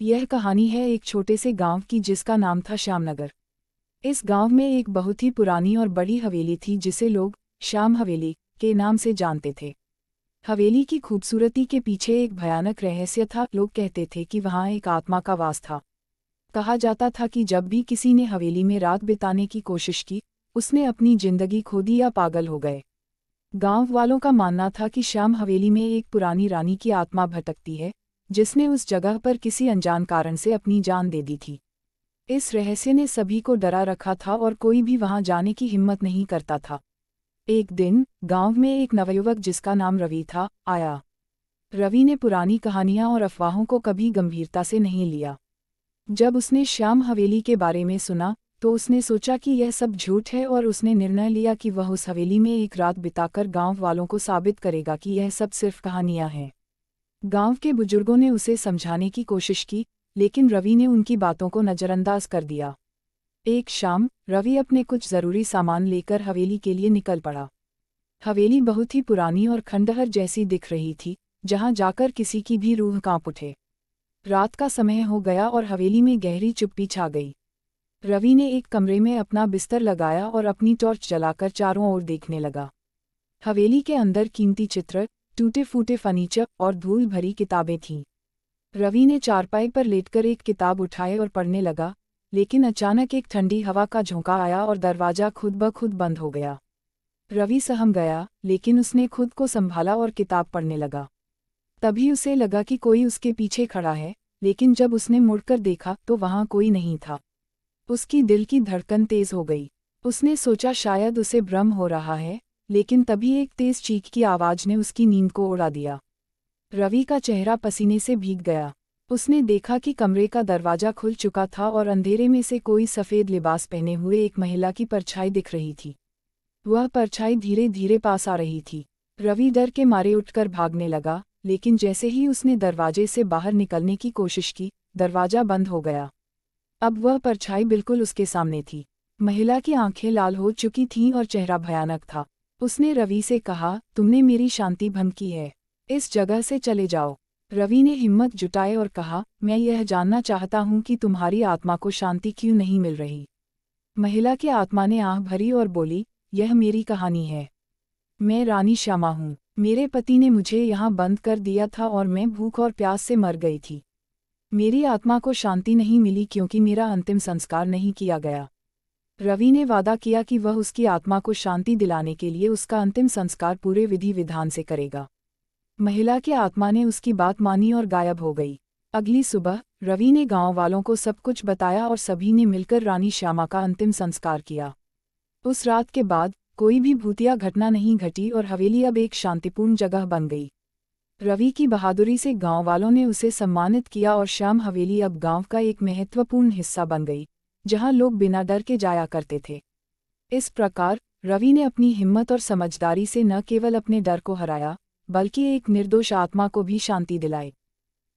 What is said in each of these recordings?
यह कहानी है एक छोटे से गांव की जिसका नाम था श्यामनगर। इस गांव में एक बहुत ही पुरानी और बड़ी हवेली थी जिसे लोग श्याम हवेली के नाम से जानते थे। हवेली की खूबसूरती के पीछे एक भयानक रहस्य था। लोग कहते थे कि वहाँ एक आत्मा का वास था। कहा जाता था कि जब भी किसी ने हवेली में रात बिताने की कोशिश की, उसने अपनी जिंदगी खो दी या पागल हो गए। गांव वालों का मानना था कि श्याम हवेली में एक पुरानी रानी की आत्मा भटकती है, जिसने उस जगह पर किसी अनजान कारण से अपनी जान दे दी थी। इस रहस्य ने सभी को डरा रखा था और कोई भी वहां जाने की हिम्मत नहीं करता था। एक दिन गांव में एक नवयुवक जिसका नाम रवि था आया। रवि ने पुरानी कहानियां और अफवाहों को कभी गंभीरता से नहीं लिया। जब उसने श्याम हवेली के बारे में सुना तो उसने सोचा कि यह सब झूठ है और उसने निर्णय लिया कि वह उस हवेली में एक रात बिताकर गांव वालों को साबित करेगा कि यह सब सिर्फ कहानियां हैं। गांव के बुजुर्गों ने उसे समझाने की कोशिश की, लेकिन रवि ने उनकी बातों को नज़रअंदाज कर दिया। एक शाम रवि अपने कुछ ज़रूरी सामान लेकर हवेली के लिए निकल पड़ा। हवेली बहुत ही पुरानी और खंडहर जैसी दिख रही थी, जहां जाकर किसी की भी रूह कांप उठे। रात का समय हो गया और हवेली में गहरी चुप्पी छा गई। रवि ने एक कमरे में अपना बिस्तर लगाया और अपनी टॉर्च जलाकर चारों ओर देखने लगा। हवेली के अंदर कीमती चित्र, टूटे फूटे फर्नीचर और धूल भरी किताबें थीं। रवि ने चारपाई पर लेटकर एक किताब उठाए और पढ़ने लगा, लेकिन अचानक एक ठंडी हवा का झोंका आया और दरवाज़ा खुद ब खुद बंद हो गया। रवि सहम गया, लेकिन उसने खुद को संभाला और किताब पढ़ने लगा। तभी उसे लगा कि कोई उसके पीछे खड़ा है, लेकिन जब उसने मुड़कर देखा तो वहाँ कोई नहीं था। उसकी दिल की धड़कन तेज हो गई। उसने सोचा शायद उसे भ्रम हो रहा है, लेकिन तभी एक तेज चीख की आवाज़ ने उसकी नींद को उड़ा दिया। रवि का चेहरा पसीने से भीग गया। उसने देखा कि कमरे का दरवाज़ा खुल चुका था और अंधेरे में से कोई सफ़ेद लिबास पहने हुए एक महिला की परछाई दिख रही थी। वह परछाई धीरे धीरे पास आ रही थी। रवि डर के मारे उठकर भागने लगा, लेकिन जैसे ही उसने दरवाजे से बाहर निकलने की कोशिश की, दरवाज़ा बंद हो गया। अब वह परछाई बिल्कुल उसके सामने थी। महिला की आंखें लाल हो चुकी थीं और चेहरा भयानक था। उसने रवि से कहा, तुमने मेरी शांति भंग की है, इस जगह से चले जाओ। रवि ने हिम्मत जुटाई और कहा, मैं यह जानना चाहता हूँ कि तुम्हारी आत्मा को शांति क्यों नहीं मिल रही। महिला की आत्मा ने आह भरी और बोली, यह मेरी कहानी है। मैं रानी श्यामा हूँ। मेरे पति ने मुझे यहाँ बंद कर दिया था और मैं भूख और प्यास से मर गई थी। मेरी आत्मा को शांति नहीं मिली क्योंकि मेरा अंतिम संस्कार नहीं किया गया। रवि ने वादा किया कि वह उसकी आत्मा को शांति दिलाने के लिए उसका अंतिम संस्कार पूरे विधि विधान से करेगा। महिला की आत्मा ने उसकी बात मानी और गायब हो गई। अगली सुबह रवि ने गांव वालों को सब कुछ बताया और सभी ने मिलकर रानी श्यामा का अंतिम संस्कार किया। उस रात के बाद कोई भी भूतिया घटना नहीं घटी और हवेली अब एक शांतिपूर्ण जगह बन गई। रवि की बहादुरी से गांव वालों ने उसे सम्मानित किया और श्याम हवेली अब गांव का एक महत्वपूर्ण हिस्सा बन गई, जहां लोग बिना डर के जाया करते थे। इस प्रकार रवि ने अपनी हिम्मत और समझदारी से न केवल अपने डर को हराया, बल्कि एक निर्दोष आत्मा को भी शांति दिलाई।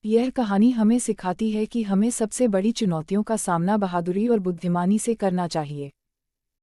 यह कहानी हमें सिखाती है कि हमें सबसे बड़ी चुनौतियों का सामना बहादुरी और बुद्धिमानी से करना चाहिए।